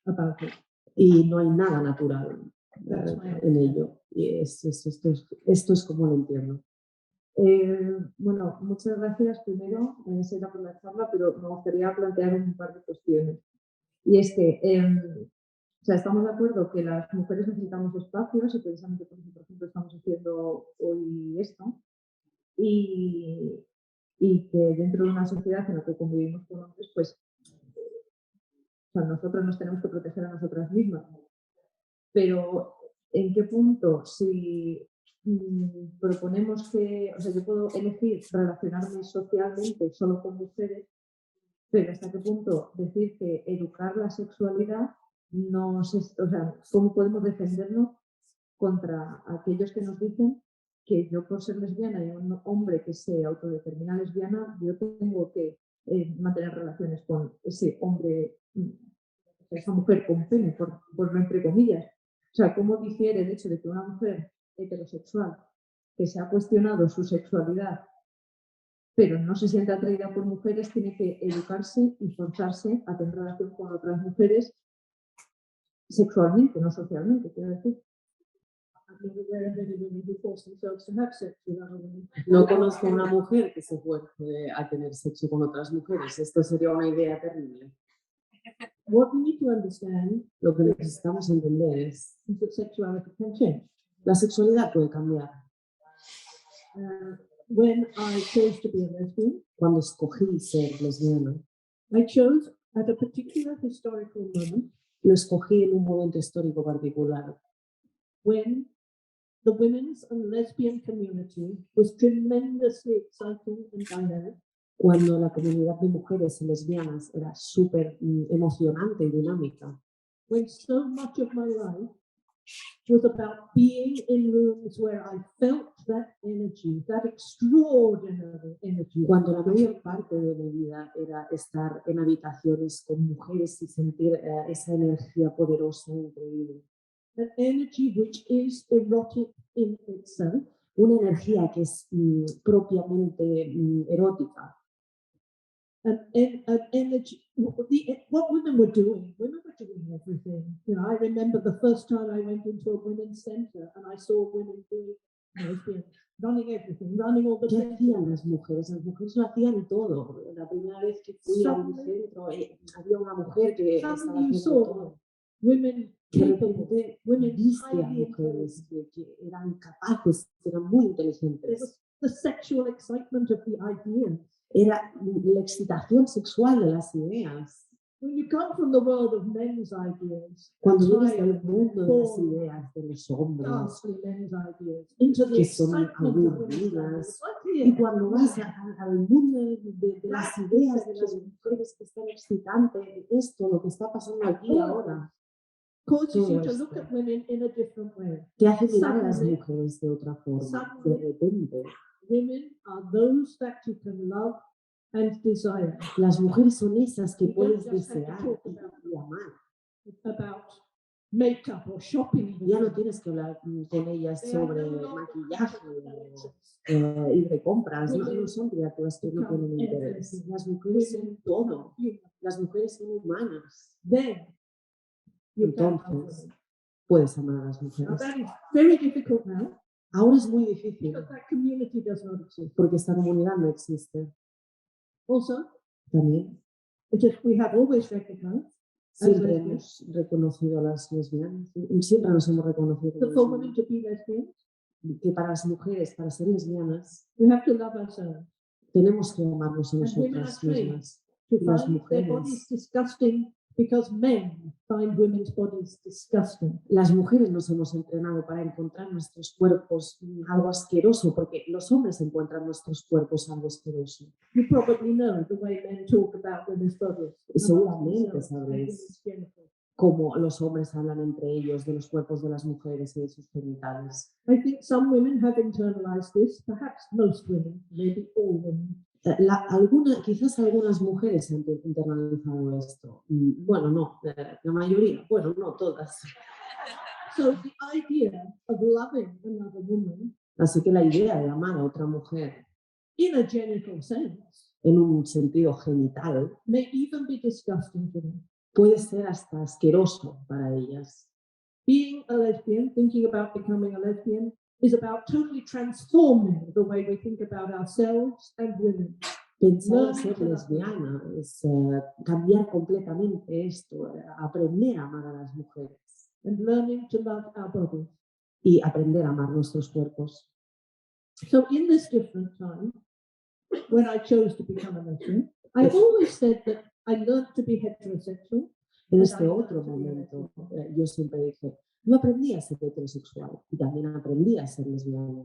about it. Y no hay nada natural en ello. Y esto es como lo entiendo. Bueno, muchas gracias primero, Sheila, por la charla, pero me gustaría plantear un par de cuestiones. Y es que, o sea, estamos de acuerdo que las mujeres necesitamos espacios y precisamente por eso, por ejemplo, estamos haciendo hoy esto. Y que dentro de una sociedad en la que convivimos con hombres, pues, o sea, nosotros nos tenemos que proteger a nosotras mismas. Pero, ¿en qué punto si proponemos que, o sea, yo puedo elegir relacionarme socialmente solo con mujeres, pero hasta qué punto decir que educar la sexualidad no sé, o sea, cómo podemos defenderlo contra aquellos que nos dicen que yo por ser lesbiana y un hombre que se autodetermina lesbiana, yo tengo que mantener relaciones con ese hombre, esa mujer con pene, por entre comillas. O sea, ¿cómo difiere el hecho de que una mujer heterosexual que se ha cuestionado su sexualidad, pero no se siente atraída por mujeres, tiene que educarse y forzarse a tener relación con otras mujeres sexualmente, no socialmente, quiero decir? No conozco a una mujer que se fuerce a tener sexo con otras mujeres. Esto sería una idea terrible. What we need to understand Lo que necesitamos entender es is that sexuality can change. la sexualidad puede cambiar. When I chose to be a lesbian, Cuando escogí ser lesbiana, I chose at a particular historical moment lo escogí en un momento histórico particular, when the women's and lesbian community was tremendously exciting and dynamic. cuando la comunidad de mujeres y lesbianas era súper emocionante y dinámica, When so much of my life was about being in rooms where I felt that energy, that extraordinary energy. cuando la mayor parte de mi vida era estar en habitaciones con mujeres y sentir esa energía poderosa e increíble. An energy which is erotic in itself. Una energía que es propiamente erótica. An energy, what women were doing everything. You know, I remember the first time I went into a women's center and I saw women doing lesbians, running everything, running all the ¿Qué things. hacían las mujeres? Las mujeres lo hacían todo. La primera vez que fui a un centro, había una mujer que estaba haciendo todo. Women De capable, repente, women viste a highly mujeres que eran capaces, que eran muy There inteligentes. was the sexual excitement of the ideas. Era la excitación sexual de las ideas. When you come from the world of men's ideas, Cuando vienes tired, del mundo de las bored, ideas de los hombres, ghastly men's ideas, into the que son excitement of women's aburridas, ideas. Like y here, cuando vas al mundo de las ideas de las mujeres que están excitantes, esto, lo que está pasando aquí ahora, causes you to todo look esto. at women in a different way. te hace mirar a las Suddenly- mujeres de otra forma. De suddenly- repente, Women are those that you can love and desire. las mujeres son esas que You puedes don't just have to desear talk y amar. about makeup or shopping. Ya no tienes que hablar con ellas They are sobre no longer maquillaje creatures. y de compras. No son criaturas que no Become tienen interés. everything. Las mujeres Women son todo. human. Las mujeres son humanas. Then you can love Entonces, women. puedes amar a las Now mujeres. that is very difficult now Ahora es muy difícil because that community does not exist. porque esta comunidad no existe. Also, También we have always recognized siempre lesbians. hemos reconocido a las lesbianas. Siempre nos hemos reconocido that for women to be lesbians, que para las mujeres, para ser lesbianas, we have to love ourselves. tenemos que amarnos a And women are nosotras trained mismas. to Y las find their bodies mujeres, disgusting because men find women's bodies disgusting. las mujeres nos hemos entrenado para encontrar nuestros cuerpos algo asqueroso, porque los hombres encuentran nuestros cuerpos algo asqueroso. You probably know the way men talk about women's bodies. Seguramente amongst themselves and sabréis women's genitals. cómo los hombres hablan entre ellos de los cuerpos de las mujeres y de sus genitales. I think some women have internalized this, perhaps most women, maybe all women. Quizás algunas mujeres han internalizado esto. Bueno, no, la mayoría, bueno, no todas. So the idea of loving another woman Así que la idea de amar a otra mujer in a genital sense en un sentido genital may even be disgusting to them. puede ser hasta asqueroso para ellas. Being a lesbian, thinking about becoming a lesbian, is about totally transforming the way we think about ourselves and women. Pensar en ser lesbiana es cambiar completamente esto, aprender a amar a las mujeres And learning to love our bodies. y aprender a amar nuestros cuerpos. So in this different time, when I chose to become a lesbian, I've always said that I learned to be heterosexual. En este otro momento, yo siempre dije, yo aprendí a ser heterosexual y también aprendí a ser lesbiana.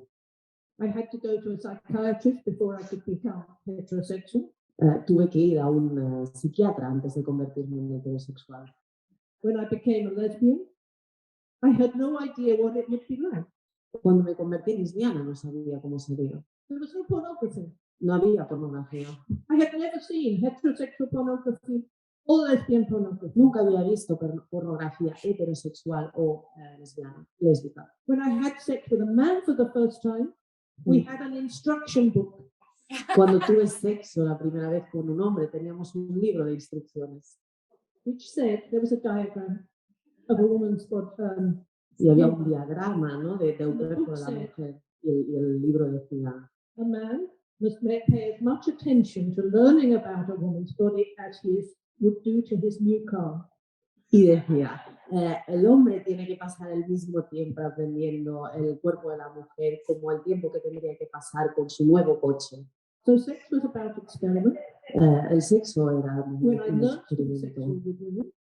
I had to go to a psychiatrist before I could become heterosexual. Tuve que ir a un psiquiatra antes de convertirme en heterosexual. When I became a lesbian, I had no idea what it would be like. Cuando me convertí en lesbiana no sabía cómo sería. There was no pornography. No había pornografía. I had never seen heterosexual pornography or lesbian pornography. Nunca había visto pornografía heterosexual o lésbica. When I had sex with a man for the first time, we had an instruction book. Cuando tuve sexo la primera vez con un hombre, teníamos un libro de instrucciones. Which said there was a diagram of a woman's body. Y había un diagrama, ¿no? del cuerpo de la mujer. Y el libro decía: A man must pay as much attention to learning about a woman's body as he would do to his new car. Y decía, el hombre tiene que pasar el mismo tiempo aprendiendo el cuerpo de la mujer como el tiempo que tendría que pasar con su nuevo coche. So sex was about experiment. El sexo era When I un learned to be experimento. sexual with women,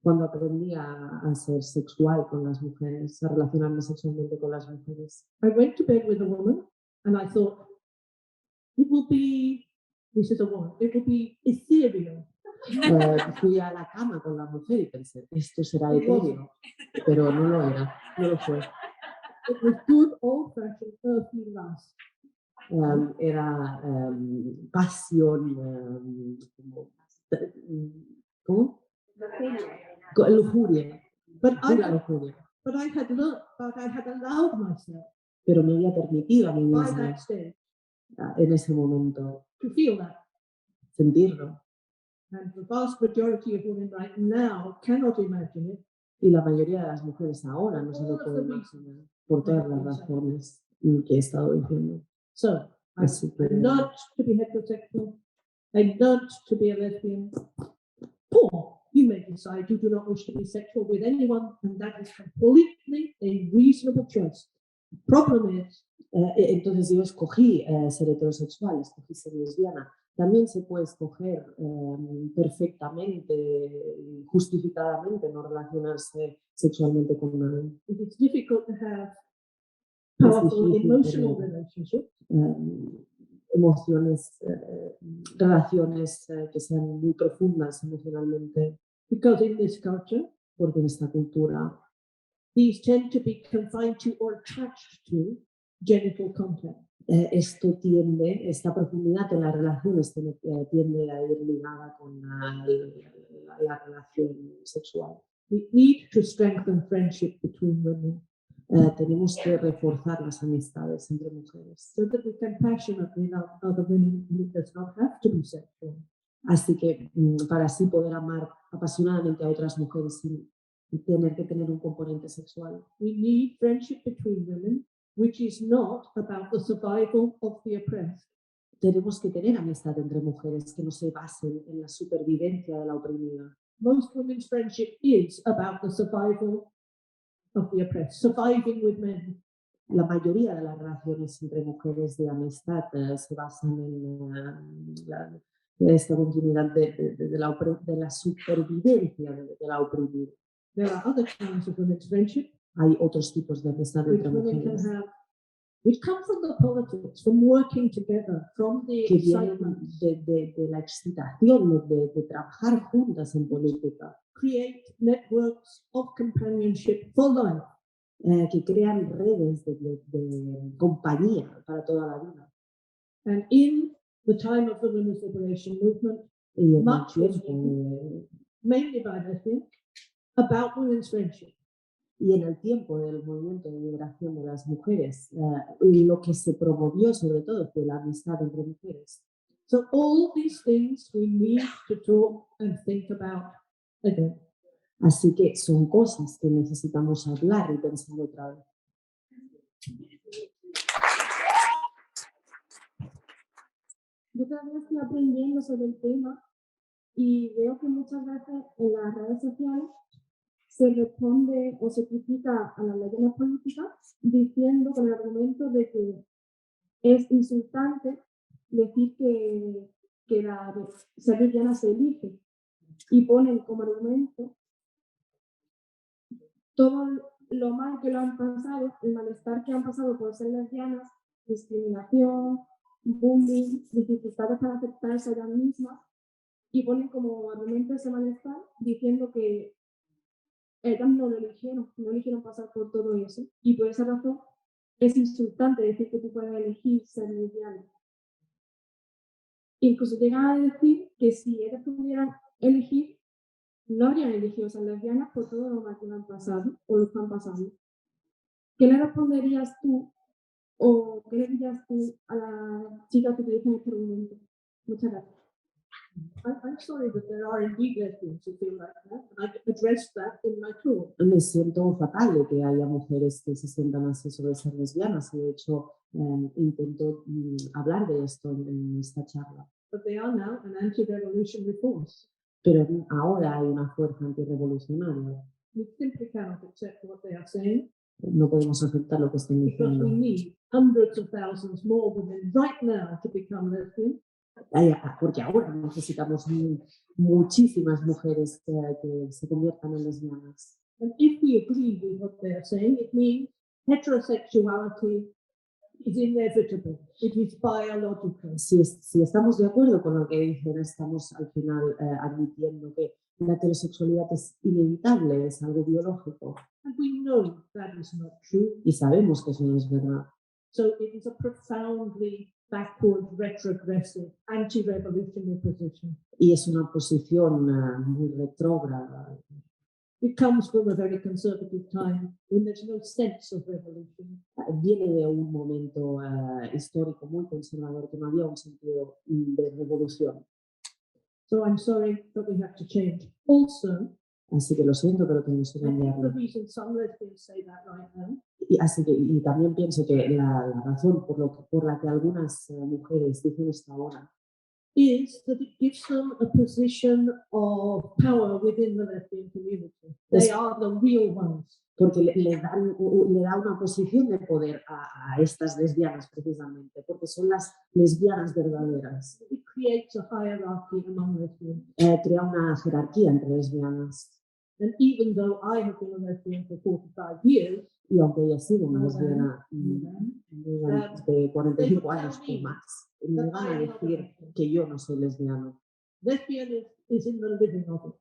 Cuando aprendí a ser sexual con las mujeres, a relacionarme sexualmente con las mujeres. I went to bed with a woman and I thought, it will be, this is a woman, it will be ethereal. Fui a la cama con la mujer y pensé, esto será etéreo, pero no lo era, no lo fue. It was good old-fashioned earthly lust. Era pasión, ¿cómo? Lujuria, But I pura had, lujuria. but I had learned, but I had allowed myself Pero me había permitido a mí by misma that stage en ese momento to feel that. sentirlo. And the vast majority of women right now cannot imagine it. Y la mayoría de las mujeres ahora no se lo pueden imaginar por todas las razones que he estado diciendo. So I Así que learned to be heterosexual. I learned to be a lesbian. Or you may decide you do not wish to be sexual with anyone, and that is completely a reasonable choice. The problem is, entonces yo escogí ser heterosexual, escogí ser lesbiana. También se puede escoger perfectamente, justificadamente, no relacionarse sexualmente con nadie. it is difficult to have Es powerful difícil emotional tener, relationships emociones, relaciones que sean muy profundas emocionalmente, because in this culture, porque en esta cultura these tend to be confined to or attached to genital contact. esta profundidad en las relaciones tiende a ir ligada con la relación sexual. We need to strengthen friendship between women Tenemos que reforzar las amistades entre mujeres. so that we can passionately love other women, and it does not have to be sexual. Así que para así poder amar apasionadamente a otras mujeres sin tener que tener un componente sexual. We need friendship between women, which is not about the survival of the oppressed. Tenemos que tener amistad entre mujeres que no se basen en la supervivencia de la oprimida. Most women's friendship is about the survival of the oppressed, surviving with men. La mayoría de las relaciones entre mujeres de amistad se basan en esta continuidad de la supervivencia de la oprimida. There are other kinds of women's friendship Hay otros tipos de amistad which entre women can mujeres have, which come from the politics, from working together, from the que vienen excitement, de la excitación, de trabajar juntas en política, create networks of companionship for life. que crean redes de compañía para toda la vida. And in the time of the women's liberation movement, Y en Much el was tiempo, mainly by lesbians, about women's friendship. y en el tiempo del movimiento de liberación de las mujeres, lo que se promovió sobre todo fue la amistad entre mujeres. So all these things we need to talk and think about again. Así que son cosas que necesitamos hablar y pensar otra vez. Yo todavía estoy aprendiendo sobre el tema y veo que muchas veces en las redes sociales se responde o se critica a las lesbianas políticas diciendo con el argumento de que es insultante decir que ser lesbiana se elige y ponen como argumento todo lo mal que lo han pasado, el malestar que han pasado por ser lesbianas, discriminación, bullying, dificultades para aceptarse a ellas mismas, y ponen como argumento ese malestar diciendo que ellas no lo eligieron pasar por todo eso. Y por esa razón es insultante decir que tú puedes elegir ser lesbiana. Incluso llegan a decir que si ellas pudieran elegir, no habrían elegido ser lesbianas por todo lo mal que lo han pasado o lo están pasando. ¿Qué le responderías tú o qué le dirías tú a la chica que te dice en este argumento? Muchas gracias. I'm sorry that there are indeed lesbians who feel like that, and I addressed that in my talk. Me siento fatal de que haya mujeres que se sientan así sobre ser lesbianas y de hecho intento hablar de esto en esta charla. But they are now an anti-revolutionary force. Pero ahora hay una fuerza antirrevolucionaria. We simply cannot accept what they are saying No podemos aceptar lo que están because diciendo. we need hundreds of thousands more women right now to become lesbian. Porque ahora necesitamos muchísimas mujeres que se conviertan en lesbianas. And if we agree with what they are saying, it means heterosexuality is inevitable. It is biological. Si estamos de acuerdo con lo que dicen, estamos al final admitiendo que la heterosexualidad es inevitable, es algo biológico. And we know that is not true. Y sabemos que eso no es verdad. So it is a profoundly backward, retrogressive, anti-revolutionary position. Y es una posición muy retrógrada. It comes from a very conservative time when there's no sense of revolution. Viene de un momento histórico muy conservador que no había un sentido de revolución. So I'm sorry, but we have to change. Also, Así que lo siento, pero tenemos que I think the cambiarlo. reason some lesbians say that right now Y también pienso que la razón por la que algunas mujeres dicen esto ahora is that it gives them a position of power within the lesbian community. They are the real ones. porque le da una posición de poder a estas lesbianas precisamente, porque son las lesbianas verdaderas. It creates a hierarchy among lesbians. Crea una jerarquía entre lesbianas. And even though I have been a lesbian for 45 years, Y aunque ella ha sido una lesbiana de 45 años o más, me van a decir que yo no soy lesbiano. lesbian is in the living of it.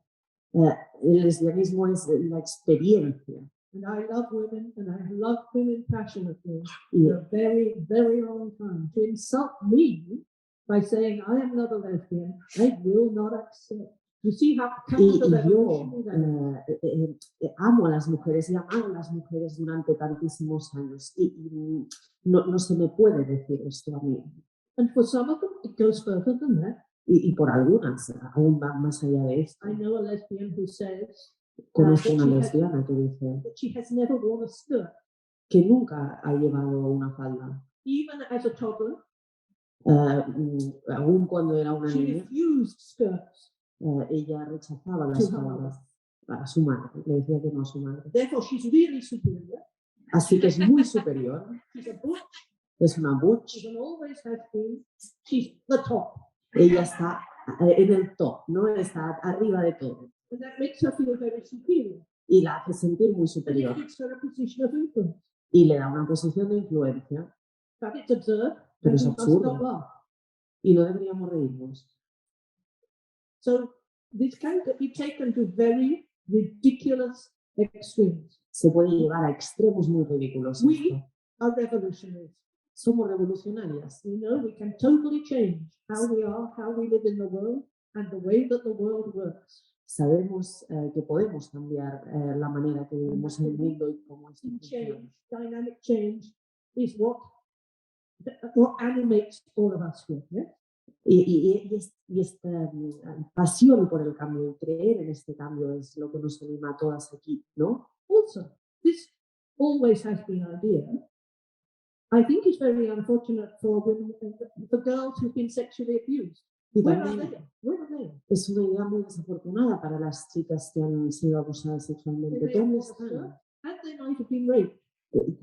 El lesbianismo es la experiencia. And I love women, and I love women passionately Y, for a very, very long time. To insult me by saying I am not a lesbian, I will not accept. You see how yo counter-revolutionary that is? amo a las mujeres y he amado a las mujeres durante tantísimos años y no se me puede decir esto a mí. And for some of them, it goes further than that. Y por algunas aún va más allá de esto. I know a lesbian who says Conozco una lesbiana que dice that she has never worn a skirt, que nunca ha llevado una falda. even as a toddler. Aún cuando era una She niña, refused skirts. ella rechazaba las faldas a su madre, le decía que no a su madre. Therefore, she's really superior. Así que es muy superior, She's a butch. es una butch, She always has been. She's the top. ella está en el top, ¿no? Está arriba de todo And that makes her feel very superior. y la hace sentir muy And it superior gives her a position of influence. y le da una posición de influencia, But it's absurd. pero And es we must absurdo not laugh. y no deberíamos reírnos. So this can be taken to very ridiculous extremes. Se puede llevar a extremos muy ridículos. We esto. are revolutionaries. Somos revolucionarias. We know we can totally change how we are, how we live in the world, and the way that the world works. Sabemos que podemos cambiar la manera que vivimos en el mundo y cómo esto funciona. Change, dynamic change, is what animates all of us here. Yeah? Y esta pasión por el cambio y creer en este cambio es lo que nos anima a todas aquí, ¿no? Also, this always has been an idea. I think it's very unfortunate for women, for girls who've been sexually abused. Y Where are también they? Where are they? es una idea muy desafortunada para las chicas que han sido abusadas sexualmente. They ¿Dónde have están? And they might have been raped.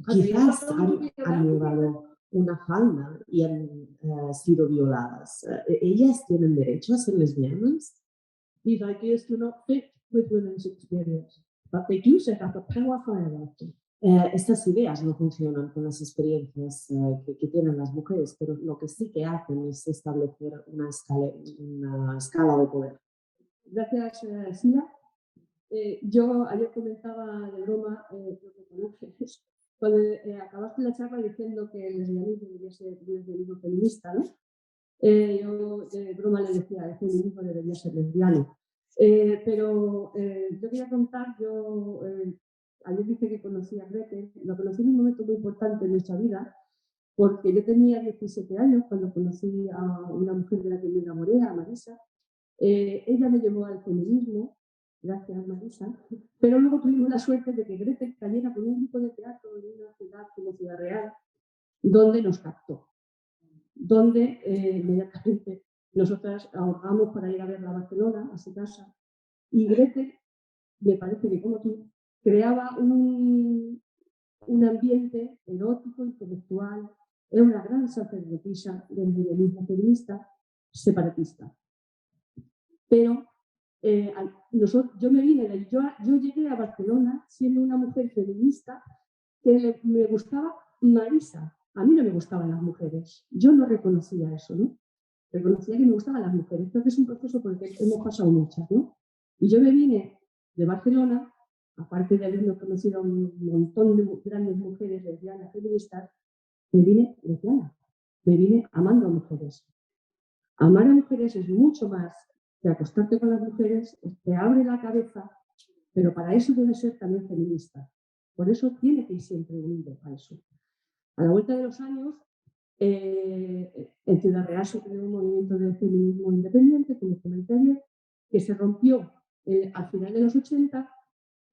Quizás han llevado una falda y han sido violadas. ¿Ellas tienen derecho a ser lesbianas? These ideas do not fit with women's experience, but they do set up a power hierarchy. Estas ideas no funcionan con las experiencias que tienen las mujeres, pero lo que sí que hacen es establecer una escala de poder. Gracias, Sheila. yo ayer comentaba de broma, lo que conoces, cuando acabaste la charla diciendo que el lesbianismo debería ser un lesbianismo feminista, ¿no? Yo de broma le decía, el feminismo debería ser lesbiano. Pero yo quería contar, ayer dije que conocí a Gretel, lo conocí en un momento muy importante en nuestra vida, porque yo tenía 17 años cuando conocí a una mujer de la que me enamoré, a Marisa. Ella me llevó al feminismo, gracias Marisa, pero luego tuvimos la suerte de que Gretel cayera con un grupo de teatro en una ciudad como Ciudad Real, donde nos captó, donde inmediatamente nosotras ahorramos para ir a verla a Barcelona, a su casa, y Gretel, me parece que como tú, creaba un ambiente erótico, intelectual, era una gran sacerdotisa del feminismo feminista, separatista. Pero yo me vine, yo llegué a Barcelona siendo una mujer feminista que me gustaba Marisa. A mí no me gustaban las mujeres, yo no reconocía eso, ¿no? Reconocía que me gustaban las mujeres, creo que es un proceso por el que hemos pasado muchas, ¿no? Y yo me vine de Barcelona, aparte de haberme conocido a un montón de grandes mujeres lesbianas feministas, me vine lesbiana, me vine amando a mujeres. Amar a mujeres es mucho más que acostarte con las mujeres, te abre la cabeza, pero para eso debe ser también feminista. Por eso tiene que ir siempre unido a eso. A la vuelta de los años, en Ciudad Real se creó un movimiento de feminismo independiente, como comenté ayer, que se rompió al final de los 80,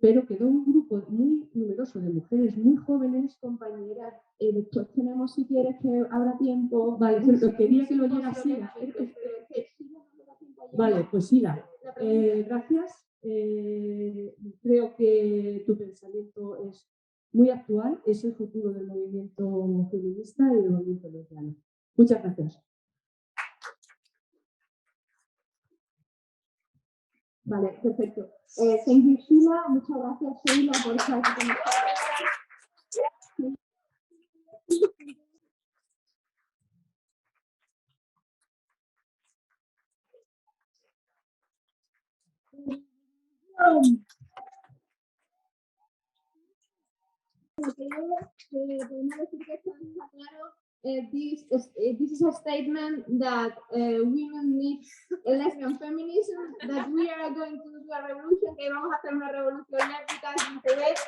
pero quedó un grupo muy numeroso de mujeres muy jóvenes, compañeras. Después tenemos, si quieres, que habrá tiempo. Vale, quería que lo oyera Sheila. Vale, pues Sheila, gracias. Creo que tu pensamiento es muy actual, es el futuro del movimiento feminista y del movimiento lesbiano. Muchas gracias. Vale, perfecto. Thank you, Sheila. Muchas gracias, Sheila, por estar aquí con nosotros. Podemos decir que esto está claro. This is a statement that women need a lesbian feminism, that we are going to do a revolution, que vamos a hacer una revolución lésbica en Mujeres.